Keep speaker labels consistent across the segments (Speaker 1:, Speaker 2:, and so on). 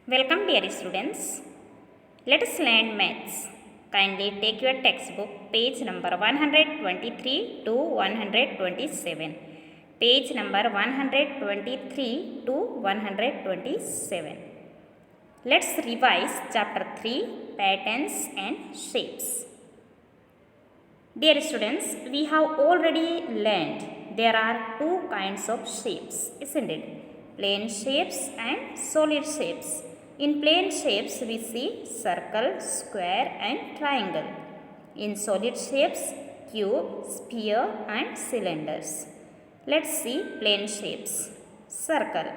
Speaker 1: Welcome dear students. Let us learn maths. Kindly take your textbook page number 123 to 127. Page number 123 to 127. Let's revise chapter 3 patterns and shapes. Dear students, we have already learned there are two kinds of shapes, isn't it? Plane shapes and solid shapes. In plane shapes, we see circle, square and triangle. In solid shapes, cube, sphere and cylinders. Let's see plane shapes. Circle.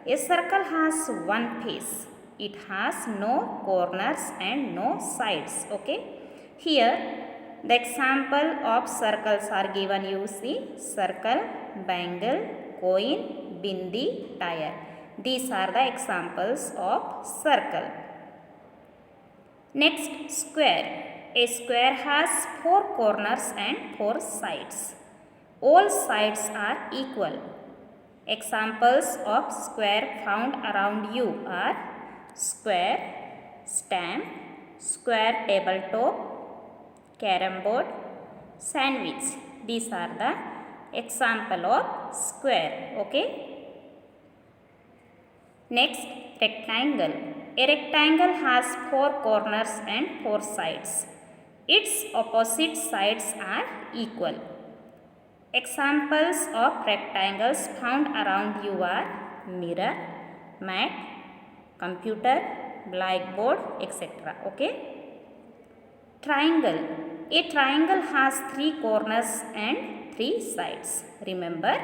Speaker 1: A circle has one face. It has no corners and no sides. Okay. Here, the example of circles are given. You see circle, bangle, coin, bindi, tire. These are the examples of circle. Next, square. A square has 4 corners and 4 sides. All sides are equal. Examples of square found around you are square, stamp, square tabletop, carom board, sandwich. These are the example of square. Okay. Next, rectangle. A rectangle has 4 corners and 4 sides. Its opposite sides are equal. Examples of rectangles found around you are mirror, mat, computer, blackboard, etc. Okay. Triangle. A triangle has 3 corners and 3 sides. Remember,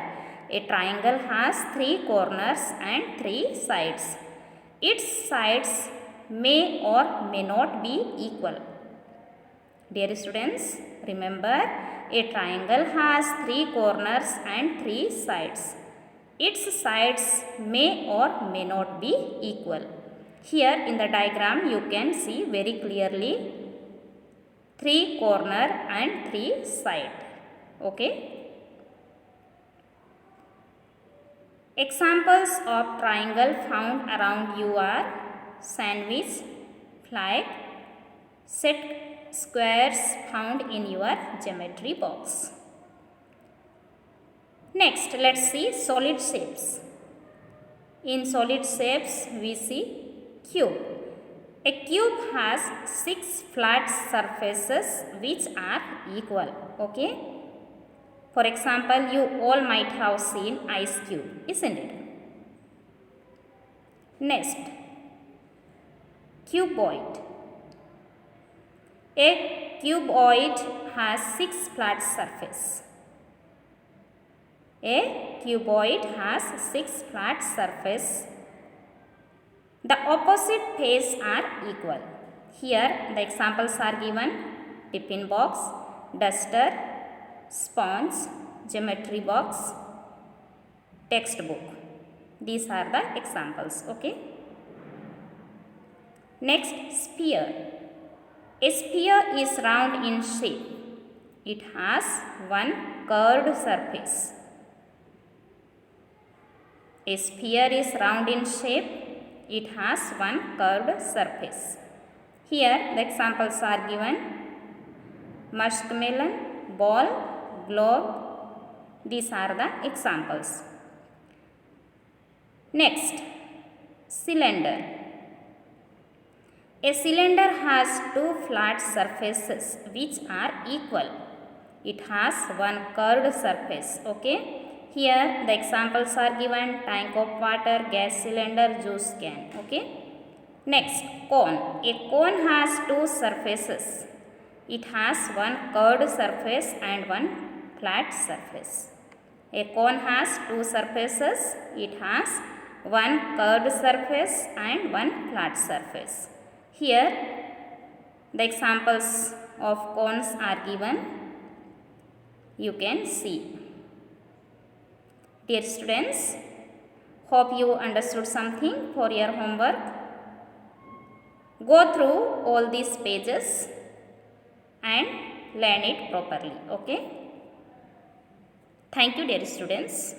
Speaker 1: a triangle has 3 corners and 3 sides. Its sides may or may not be equal. Dear students, remember, a triangle has 3 corners and 3 sides. Its sides may or may not be equal. Here in the diagram you can see very clearly 3 corner and 3 side. Okay. Examples of triangle found around you are sandwich, flag, set squares found in your geometry box. Next, let's see solid shapes. In solid shapes, we see cube. A cube has 6 flat surfaces which are equal. Okay. For example, you all might have seen ice cube, isn't it? Next, cuboid. A cuboid has 6 flat surfaces. A cuboid has 6 flat surfaces. The opposite face are equal. Here the examples are given: tiffin box, duster, sponge, geometry box, textbook. These are the examples. Okay. Next, sphere. A sphere is round in shape. It has one curved surface. A sphere is round in shape. It has one curved surface. Here the examples are given: muskmelon, ball, globe. These are the examples. Next, cylinder. A cylinder has 2 flat surfaces which are equal. It has one curved surface. Okay. Here the examples are given: tank of water, gas cylinder, juice can. Okay. Next, cone. A cone has 2 surfaces. It has one curved surface and one flat surface. A cone has 2 surfaces. It has one curved surface and one flat surface. Here the examples of cones are given. You can see. Dear students, hope you understood something for your homework. Go through all these pages and learn it properly. Okay. Thank you, dear students.